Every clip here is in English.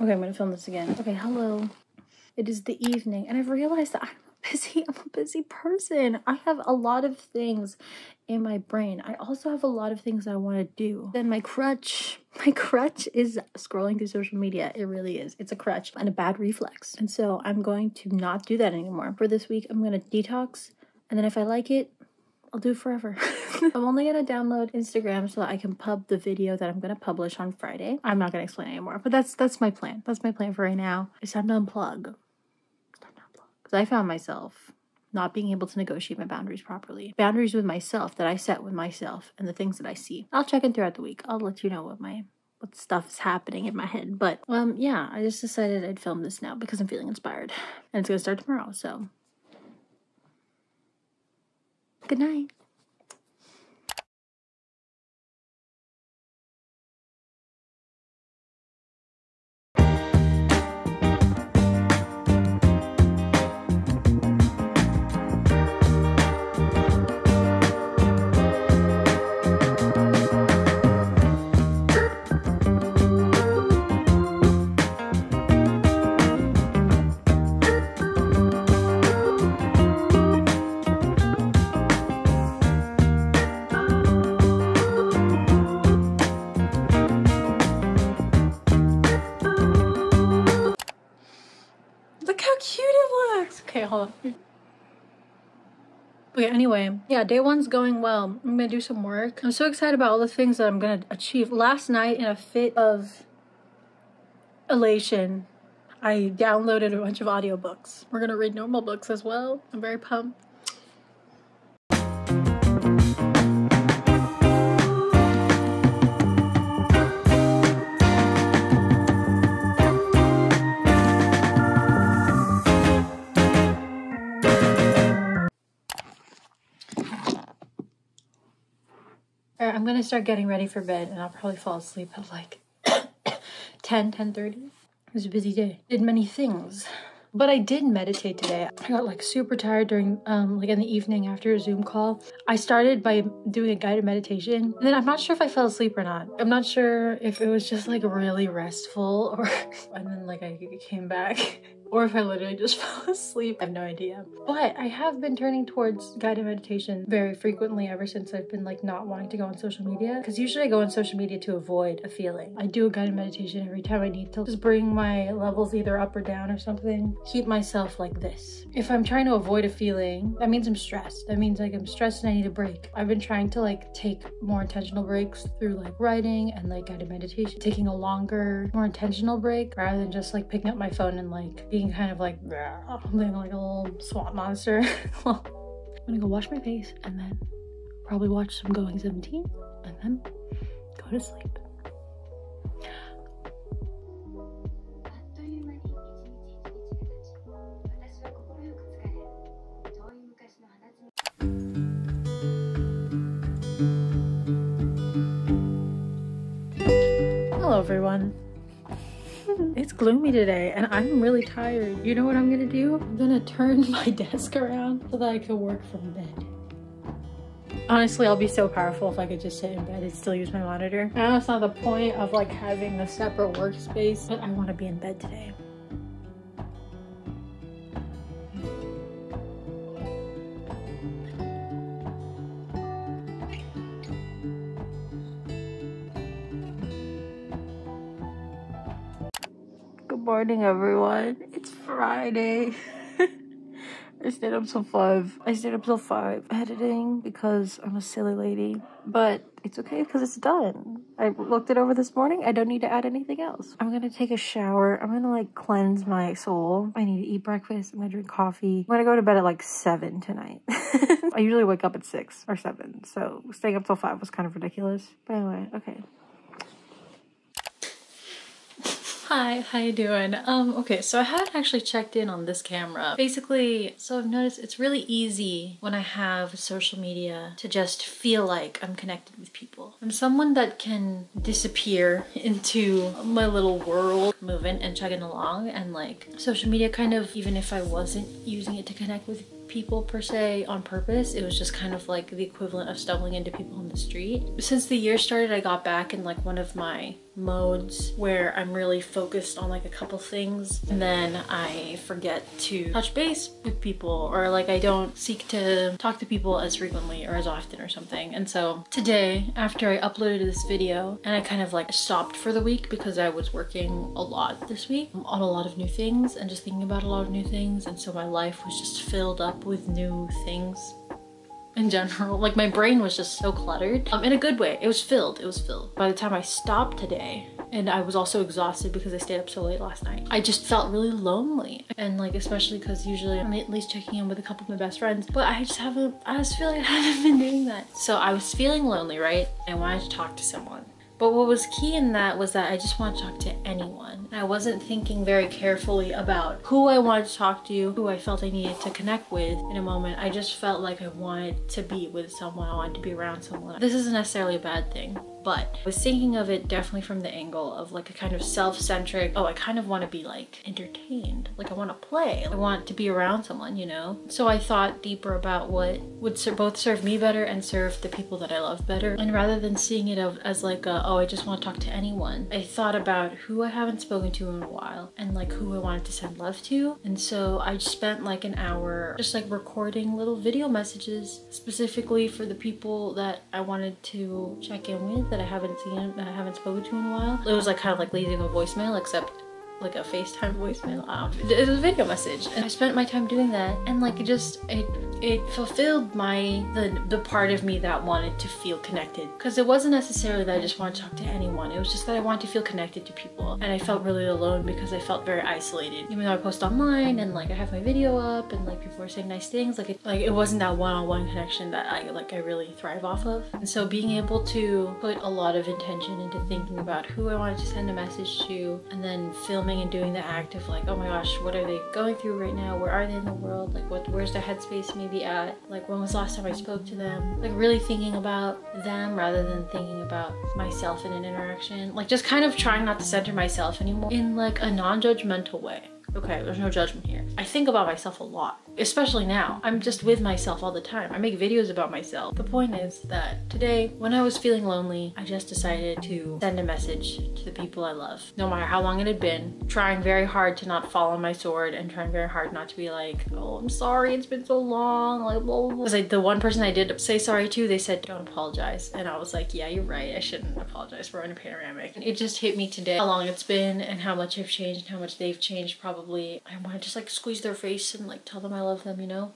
Okay, I'm gonna film this again. Okay, hello. It is the evening, and I've realized that I'm a busy person. I have a lot of things in my brain. I also have a lot of things I want to do. Then my crutch is scrolling through social media. It really is. It's a crutch and a bad reflex. And so I'm going to not do that anymore. For this week, I'm going to detox, and then if I like it, I'll do it forever. I'm only gonna download Instagram so that I can pub the video that I'm gonna publish on Friday. I'm not gonna explain anymore, but that's my plan. That's my plan for right now. It's time to unplug. Because I found myself not being able to negotiate my boundaries properly. Boundaries with myself that I set with myself and the things that I see. I'll check in throughout the week. I'll let you know what stuff's happening in my head. But yeah, I just decided I'd film this now because I'm feeling inspired. And it's gonna start tomorrow, so good night. Okay, hold on. Okay, anyway, yeah, day one's going well. I'm gonna do some work. I'm so excited about all the things that I'm gonna achieve. Last night, in a fit of elation, I downloaded a bunch of audiobooks. We're gonna read normal books as well. I'm very pumped. I'm gonna start getting ready for bed, and I'll probably fall asleep at like 10:30. It was a busy day. Did many things, but I did meditate today. I got like super tired during like in the evening after a Zoom call. I started by doing a guided meditation, and then I'm not sure if I fell asleep or not. I'm not sure if it was just like really restful or and then like I came back. Or if I literally just fell asleep. I have no idea. But I have been turning towards guided meditation very frequently ever since I've been like not wanting to go on social media. Because usually I go on social media to avoid a feeling. I do a guided meditation every time I need to just bring my levels either up or down or something. Keep myself like this. If I'm trying to avoid a feeling, that means I'm stressed. That means like I'm stressed and I need a break. I've been trying to like take more intentional breaks through like writing and like guided meditation. Taking a longer, more intentional break rather than just like picking up my phone and like being kind of like being like a little swamp monster. Well, I'm gonna go wash my face and then probably watch some Going 17 and then go to sleep. Hello everyone. It's gloomy today and I'm really tired. You know what I'm gonna do? I'm gonna turn my desk around so that I can work from bed. Honestly, I'll be so powerful if I could just sit in bed and still use my monitor. I know that's not the point of like having a separate workspace, but I want to be in bed today. Good morning, everyone. It's Friday. I stayed up till 5. I stayed up till 5 editing because I'm a silly lady. But it's okay because it's done. I looked it over this morning. I don't need to add anything else. I'm gonna take a shower. I'm gonna like cleanse my soul. I need to eat breakfast. I'm gonna drink coffee. I'm gonna go to bed at like 7 tonight. I usually wake up at 6 or 7. So staying up till 5 was kind of ridiculous. But anyway, okay. Hi, how you doing? Okay, so I haven't actually checked in on this camera. Basically, so I've noticed it's really easy when I have social media to just feel like I'm connected with people. I'm someone that can disappear into my little world, moving and chugging along, and like social media kind of, even if I wasn't using it to connect with people per se on purpose, it was just kind of like the equivalent of stumbling into people on the street. Since the year started, I got back and like one of my modes where I'm really focused on like a couple things, and then I forget to touch base with people, or like I don't seek to talk to people as frequently or as often or something. And so today, after I uploaded this video and I kind of like stopped for the week because I was working a lot this week on a lot of new things and just thinking about a lot of new things, and so my life was just filled up with new things in general. Like my brain was just so cluttered, in a good way. It was filled. By the time I stopped today, and I was also exhausted because I stayed up so late last night, I just felt really lonely. And like, especially because usually I'm at least checking in with a couple of my best friends, but I just feel like I haven't been doing that. So I was feeling lonely, right? I wanted to talk to someone. But what was key in that was that I just wanted to talk to anyone. I wasn't thinking very carefully about who I wanted to talk to, who I felt I needed to connect with in a moment. I just felt like I wanted to be with someone, I wanted to be around someone. This isn't necessarily a bad thing, but I was thinking of it definitely from the angle of like a kind of self-centric, oh, I kind of want to be like entertained, like I want to play, I want to be around someone, you know? So I thought deeper about what would both serve me better and serve the people that I love better. And rather than seeing it as like a, oh, I just want to talk to anyone, I thought about who I haven't spoken to in a while and like who I wanted to send love to. And so I spent like an hour just like recording little video messages specifically for the people that I wanted to check in with, that I haven't seen, that I haven't spoken to in a while. It was like kind of like leaving a voicemail, except like a FaceTime voicemail. It was a video message, and I spent my time doing that, and like it fulfilled the part of me that wanted to feel connected, because it wasn't necessarily that I just wanted to talk to anyone. It was just that I wanted to feel connected to people, and I felt really alone because I felt very isolated. Even though I post online and like I have my video up and like people are saying nice things, like it wasn't that one-on-one connection that I really thrive off of. And so being able to put a lot of intention into thinking about who I wanted to send a message to, and then filming and doing the act of like, oh my gosh, what are they going through right now? Where are they in the world? Like where's their headspace maybe at? Like when was the last time I spoke to them? Like really thinking about them rather than thinking about myself in an interaction. Like just kind of trying not to center myself anymore in like a non-judgmental way. Okay, there's no judgment here. I think about myself a lot, especially now. I'm just with myself all the time. I make videos about myself. The point is that today, when I was feeling lonely, I just decided to send a message to the people I love. No matter how long it had been, trying very hard to not fall on my sword and trying very hard not to be like, oh, I'm sorry, it's been so long, like blah, blah, blah. Because like the one person I did say sorry to, they said, don't apologize. And I was like, yeah, you're right. I shouldn't apologize for running a panoramic. And it just hit me today how long it's been and how much I've changed and how much they've changed probably. I want to just like squeeze their face and like tell them I love them, you know?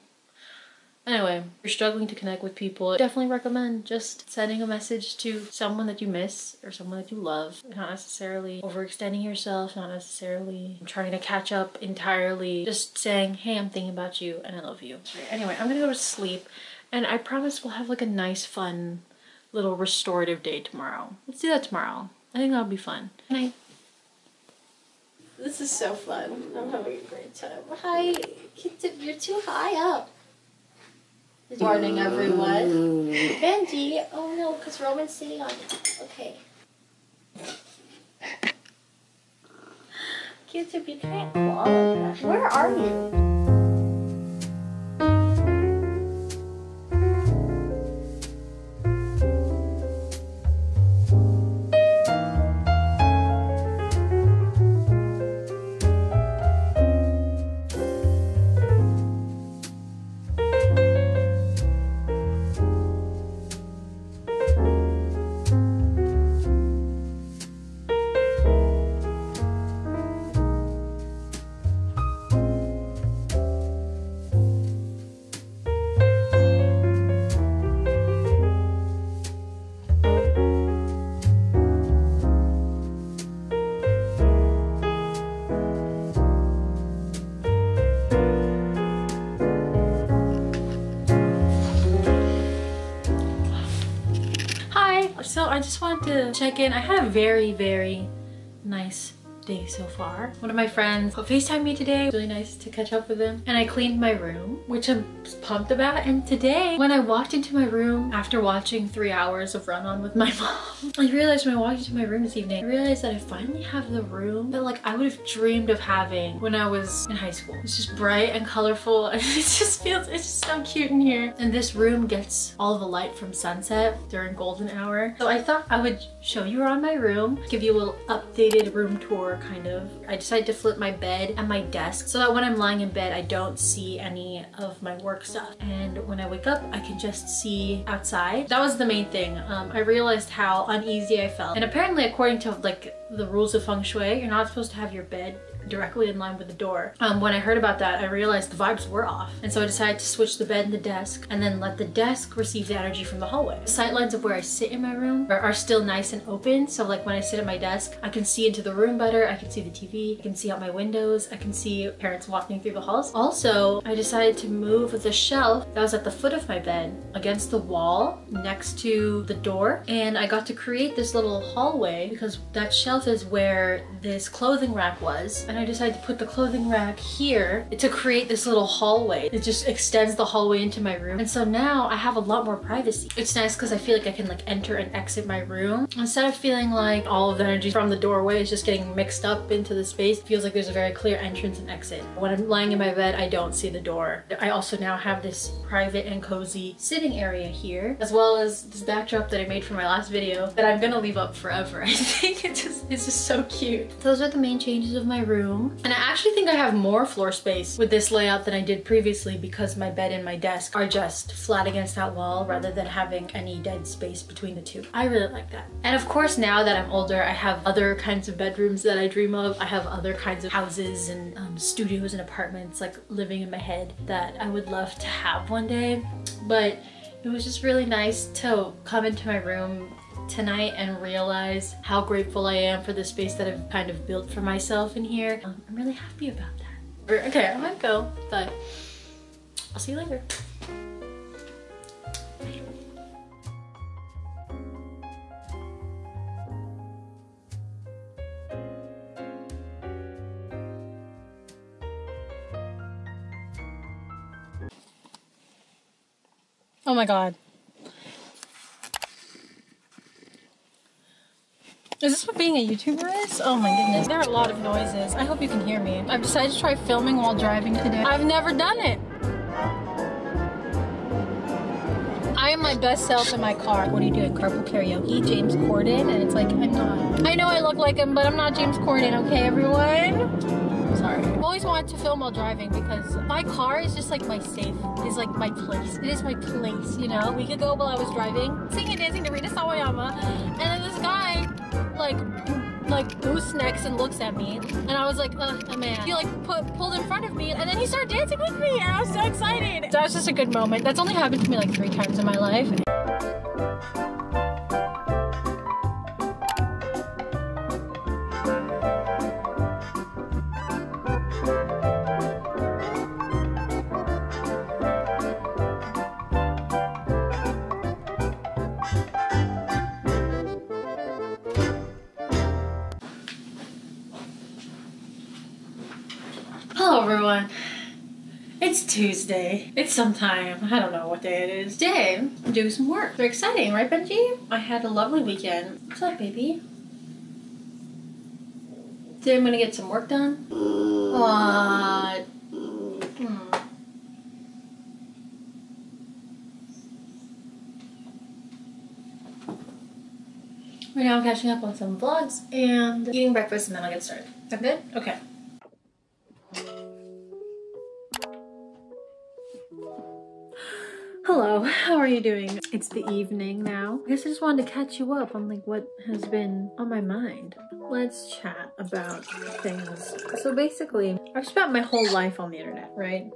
Anyway, if you're struggling to connect with people, I definitely recommend just sending a message to someone that you miss or someone that you love. Not necessarily overextending yourself, not necessarily trying to catch up entirely. Just saying, hey, I'm thinking about you and I love you. Anyway, I'm gonna go to sleep, and I promise we'll have like a nice, fun, little restorative day tomorrow. Let's do that tomorrow. I think that'll be fun. Good night. This is so fun. I'm having a great time. Hi, you're too high up. Good morning, everyone. Benji, oh no, because Roman's sitting on it. Okay. Q-tip, you can't swallow that. Where are you? So I just wanted to check in. I had a very, very nice day so far. One of my friends FaceTimed me today. It was really nice to catch up with him. And I cleaned my room, which I'm pumped about. And today, when I walked into my room after watching 3 hours of Run On with my mom, I realized when I walked into my room this evening, I realized that I finally have the room that like I would have dreamed of having when I was in high school. It's just bright and colorful and it's just so cute in here. And this room gets all the light from sunset during golden hour. So I thought I would show you around my room, give you a little updated room tour kind of. I decided to flip my bed and my desk so that when I'm lying in bed I don't see any of my work stuff. And when I wake up I can just see outside. That was the main thing. I realized how uneasy I felt. And apparently according to like the rules of feng shui, you're not supposed to have your bed directly in line with the door. When I heard about that, I realized the vibes were off. And so I decided to switch the bed and the desk and then let the desk receive the energy from the hallway. The sight lines of where I sit in my room are still nice and open. So like when I sit at my desk, I can see into the room better. I can see the TV. I can see out my windows. I can see parents walking through the halls. Also, I decided to move the shelf that was at the foot of my bed against the wall next to the door. And I got to create this little hallway because that shelf is where this clothing rack was. And I decided to put the clothing rack here to create this little hallway. It just extends the hallway into my room. And so now I have a lot more privacy. It's nice because I feel like I can like enter and exit my room. Instead of feeling like all of the energy from the doorway is just getting mixed up into the space, it feels like there's a very clear entrance and exit. When I'm lying in my bed, I don't see the door. I also now have this private and cozy sitting area here, as well as this backdrop that I made for my last video that I'm gonna leave up forever. I think it's just so cute. Those are the main changes of my room. And I actually think I have more floor space with this layout than I did previously because my bed and my desk are just flat against that wall rather than having any dead space between the two. I really like that. And of course, now that I'm older, I have other kinds of bedrooms that I dream of. I have other kinds of houses and studios and apartments like living in my head that I would love to have one day. But it was just really nice to come into my room tonight and realize how grateful I am for the space that I've kind of built for myself in here. I'm really happy about that. Okay, I'm gonna go, but I'll see you later. Oh my God. Is this what being a YouTuber is? Oh my goodness. There are a lot of noises. I hope you can hear me. I've decided to try filming while driving today. I've never done it. I am my best self in my car. What are you doing? Carpool karaoke? James Corden? And it's like, I'm not. I know I look like him, but I'm not James Corden, okay everyone? Sorry. I've always wanted to film while driving because my car is just like my safe. It's like my place. It is my place, you know? A week ago while I was driving, singing and dancing to Rita Sawayama, and then this guy like boosts necks and looks at me, and I was like, a man. He like pulled in front of me, and then he started dancing with me, and I was so excited. That was just a good moment. That's only happened to me like 3 times in my life. Hello everyone. It's Tuesday. It's sometime. I don't know what day it is. Today, I'm doing some work. Very exciting, right Benji? I had a lovely weekend. What's up, baby? Today I'm gonna get some work done. What? Right now I'm catching up on some vlogs and eating breakfast and then I'll get started. Is that good? Okay. Hello, how are you doing? It's the evening now. I guess I just wanted to catch you up on like what has been on my mind. Let's chat about things. So basically, I've spent my whole life on the internet, right?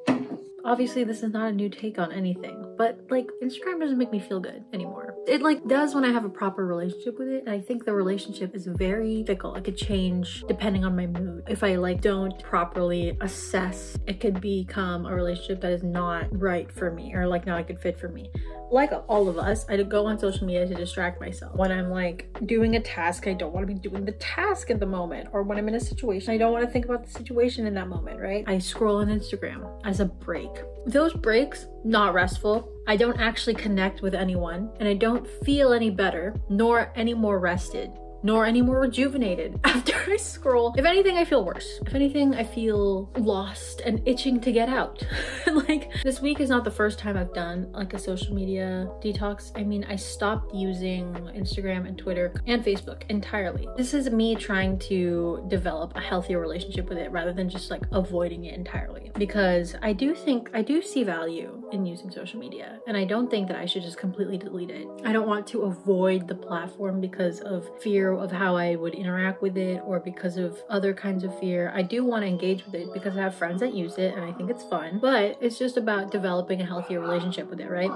Obviously this is not a new take on anything, but like Instagram doesn't make me feel good anymore. It like does when I have a proper relationship with it. And I think the relationship is very fickle. It could change depending on my mood. If I like don't properly assess, it could become a relationship that is not right for me, or like not a good fit for me. Like all of us, I go on social media to distract myself. When I'm like doing a task, I don't want to be doing the task at the moment. Or when I'm in a situation, I don't want to think about the situation in that moment, right? I scroll on Instagram as a break. Those breaks, not restful. I don't actually connect with anyone, and I don't feel any better, nor any more rested, nor any more rejuvenated after I scroll. If anything, I feel worse. If anything, I feel lost and itching to get out. Like, this week is not the first time I've done like a social media detox. I mean, I stopped using Instagram and Twitter and Facebook entirely. This is me trying to develop a healthier relationship with it rather than just like avoiding it entirely. Because I do see value in using social media, and I don't think that I should just completely delete it. I don't want to avoid the platform because of fear of how I would interact with it, or because of other kinds of fear. I do want to engage with it because I have friends that use it and I think it's fun, but it's just about developing a healthier relationship with it, right?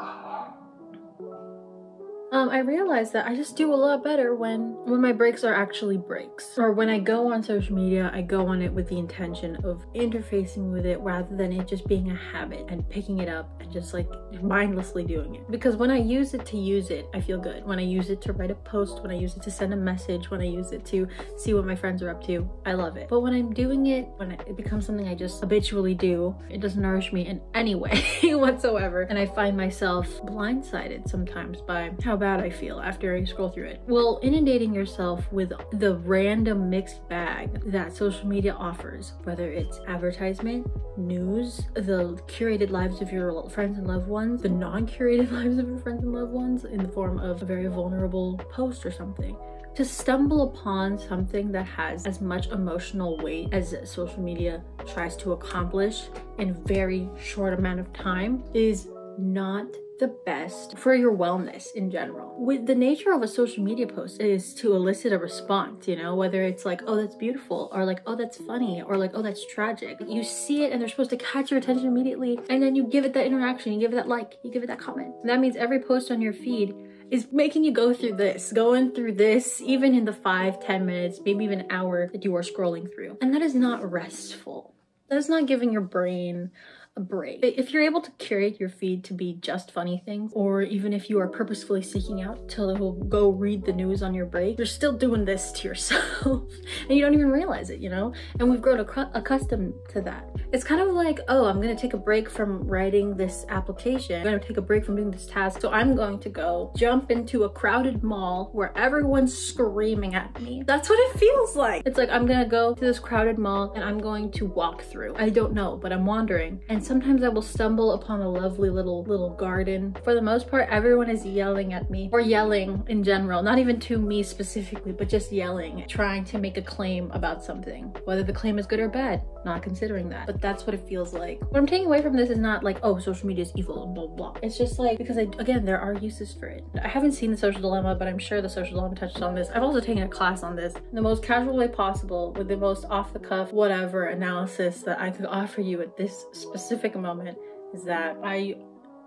I realized that I just do a lot better when my breaks are actually breaks. Or when I go on social media, I go on it with the intention of interfacing with it rather than it just being a habit and picking it up and just like mindlessly doing it. Because when I use it to use it, I feel good. When I use it to write a post, when I use it to send a message, when I use it to see what my friends are up to, I love it. But when I'm doing it, when it becomes something I just habitually do, it doesn't nourish me in any way whatsoever. And I find myself blindsided sometimes by how bad I feel after I scroll through it. Well, inundating yourself with the random mixed bag that social media offers, whether it's advertisement, news, the curated lives of your friends and loved ones, the non-curated lives of your friends and loved ones in the form of a very vulnerable post or something. To stumble upon something that has as much emotional weight as social media tries to accomplish in a very short amount of time is not the best for your wellness in general. With the nature of a social media post is to elicit a response, you know, whether it's like, oh, that's beautiful, or like, oh, that's funny, or like, oh, that's tragic. You see it and they're supposed to catch your attention immediately, and then you give it that interaction, you give it that like, you give it that comment. And that means every post on your feed is making you going through this, even in the 5-10 minutes, maybe even an hour that you are scrolling through. And that is not restful. That is not giving your brain a break. If you're able to curate your feed to be just funny things, or even if you are purposefully seeking out to go read the news on your break, you're still doing this to yourself and you don't even realize it, you know? And we've grown accustomed to that. It's kind of like, oh, I'm gonna take a break from writing this application. I'm gonna take a break from doing this task. So I'm going to go jump into a crowded mall where everyone's screaming at me. That's what it feels like. It's like, I'm gonna go to this crowded mall and I'm going to walk through. I don't know, but I'm wandering. And sometimes I will stumble upon a lovely little garden. For the most part, everyone is yelling at me, or yelling in general, not even to me specifically, but just yelling, trying to make a claim about something. Whether the claim is good or bad, not considering that, but that's what it feels like. What I'm taking away from this is not like, oh, social media is evil, blah, blah. It's just like, because again, there are uses for it. I haven't seen The Social Dilemma, but I'm sure The Social Dilemma touches on this. I've also taken a class on this in the most casual way possible, with the most off the cuff, whatever analysis that I could offer you at this specific moment, is that I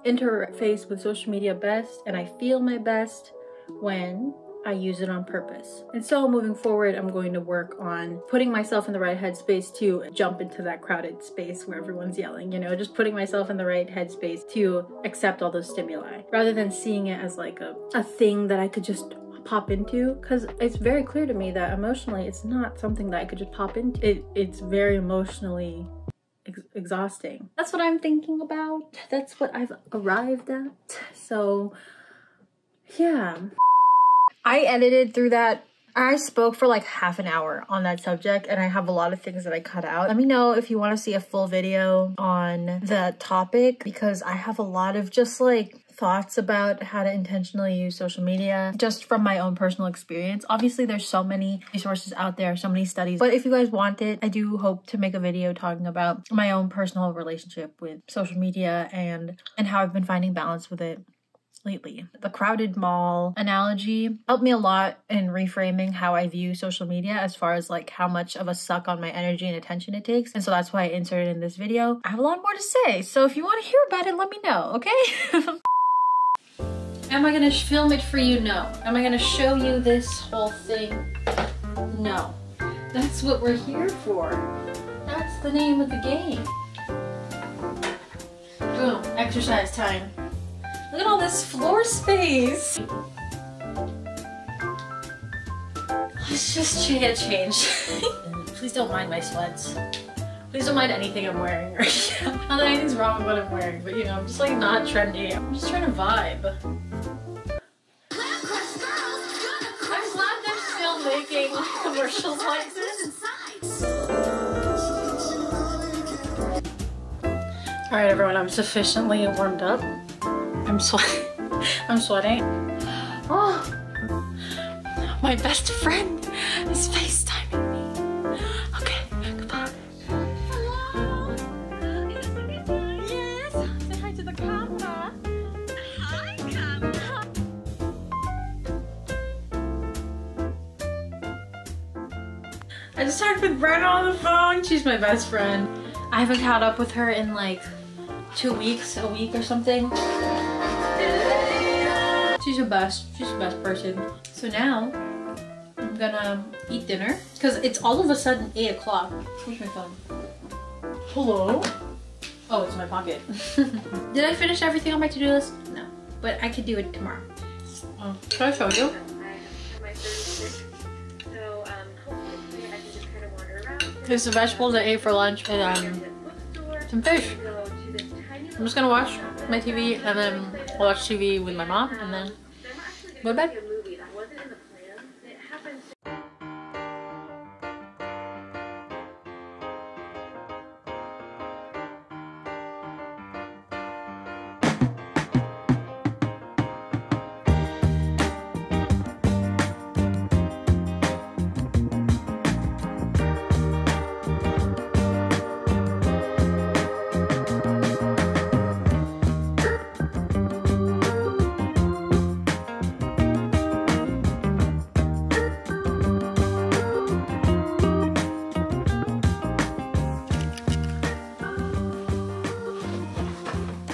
interface with social media best and I feel my best when I use it on purpose. And so moving forward, I'm going to work on putting myself in the right headspace to jump into that crowded space where everyone's yelling, you know, just putting myself in the right headspace to accept all those stimuli rather than seeing it as like a thing that I could just pop into, because it's very clear to me that emotionally it's not something that I could just pop into. It's very emotionally exhausting. That's what I'm thinking about. That's what I've arrived at. So yeah, I edited through that. I spoke for like half an hour on that subject, and I have a lot of things that I cut out. Let me know if you want to see a full video on the topic, because I have a lot of just like thoughts about how to intentionally use social media just from my own personal experience. Obviously, there's so many resources out there, so many studies, but if you guys want it, I do hope to make a video talking about my own personal relationship with social media and how I've been finding balance with it lately. The crowded mall analogy helped me a lot in reframing how I view social media, as far as like how much of a suck on my energy and attention it takes. And so that's why I inserted in this video. I have a lot more to say, so if you want to hear about it, let me know, okay? Am I gonna film it for you? No. Am I gonna show you this whole thing? No. That's what we're here for. That's the name of the game. Boom, exercise time. Look at all this floor space. Let's just change. Please don't mind my sweats. Please don't mind anything I'm wearing right now. Not that anything's wrong with what I'm wearing, but you know, I'm just like not trendy. I'm just trying to vibe. I'm glad they're still making commercials like this. Alright everyone, I'm sufficiently warmed up. I'm sweating. I'm sweating. Oh, my best friend is FaceTiming me. Okay, goodbye. Hello. Yes. Say hi to the camera. Hi, camera. I just talked with Brenna on the phone. She's my best friend. I haven't caught up with her in like 2 weeks, a week or something. She's the best. She's the best person. So now I'm gonna eat dinner because it's all of a sudden 8 o'clock. Where's my phone? Hello? Oh, it's in my pocket. Did I finish everything on my to-do list? No, but I could do it tomorrow. Oh, can I show you? There's the vegetables I ate for lunch and some fish. I'm just gonna watch my TV and then watch TV with my mom and then go to bed.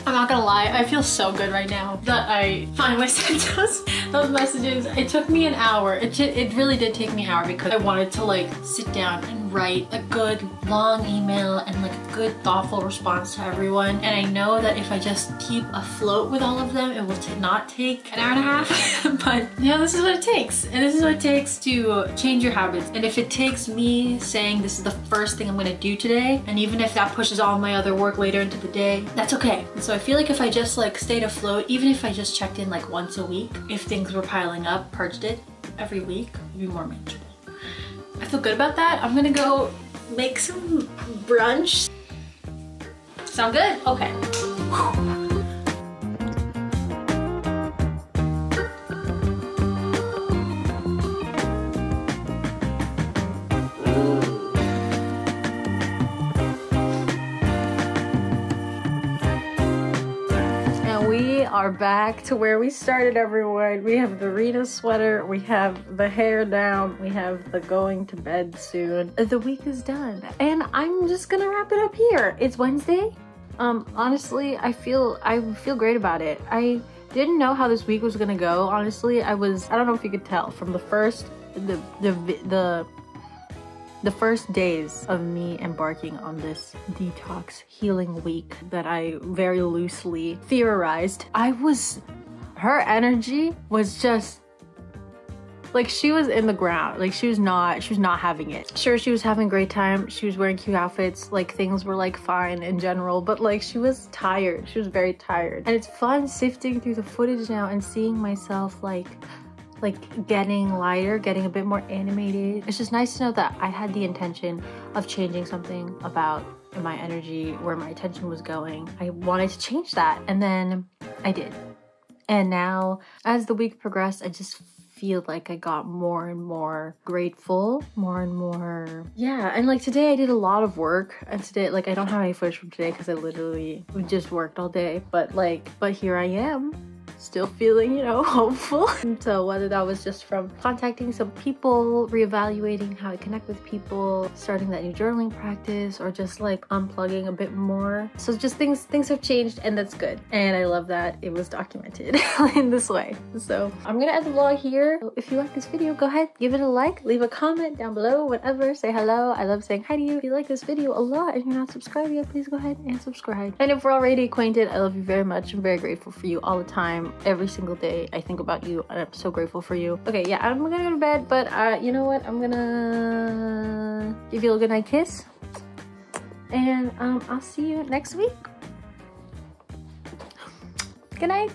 I'm not gonna lie, I feel so good right now that I finally sent those messages. It took me an hour. It really did take me an hour because I wanted to like sit down and write a good long email and like a good thoughtful response to everyone. And I know that if I just keep afloat with all of them, it will not take an hour and a half. But you know, this is what it takes. And this is what it takes to change your habits. And if it takes me saying this is the first thing I'm gonna do today, and even if that pushes all my other work later into the day, that's okay. And so I feel like if I just like stayed afloat, even if I just checked in like once a week, if things were piling up, purged it every week, it'd be more manageable. I feel good about that. I'm gonna go make some brunch. Sound good? Okay. We are back to where we started, everyone. We have the Rita sweater, we have the hair down, we have the going to bed soon. The week is done and I'm just gonna wrap it up here. It's Wednesday. Honestly, I feel great about it. I didn't know how this week was gonna go. Honestly, I don't know if you could tell from the first first days of me embarking on this detox healing week that I very loosely theorized. Her energy was just like she was in the ground. Like she was not having it. Sure, she was having a great time. She was wearing cute outfits. Like things were like fine in general, but like she was tired. She was very tired. And it's fun sifting through the footage now and seeing myself like getting lighter, getting a bit more animated. It's just nice to know that I had the intention of changing something about my energy, where my attention was going. I wanted to change that, and then I did. And now, as the week progressed, I just feel like I got more and more grateful, more and more, yeah. And like today I did a lot of work, and today, like I don't have any footage from today because I literally just worked all day, but here I am. still feeling, you know, hopeful. And so whether that was just from contacting some people, reevaluating how I connect with people, starting that new journaling practice, or just like unplugging a bit more. So just things have changed, and that's good. And I love that it was documented in this way. So I'm gonna end the vlog here. If you like this video, go ahead, give it a like, leave a comment down below, whatever, say hello. I love saying hi to you. If you like this video a lot and you're not subscribed yet, please go ahead and subscribe. And if we're already acquainted, I love you very much. I'm very grateful for you all the time. Every single day I think about you, and I'm so grateful for you. Okay, yeah, I'm gonna go to bed, but you know what? I'm gonna give you a good night kiss. And I'll see you next week. Good night.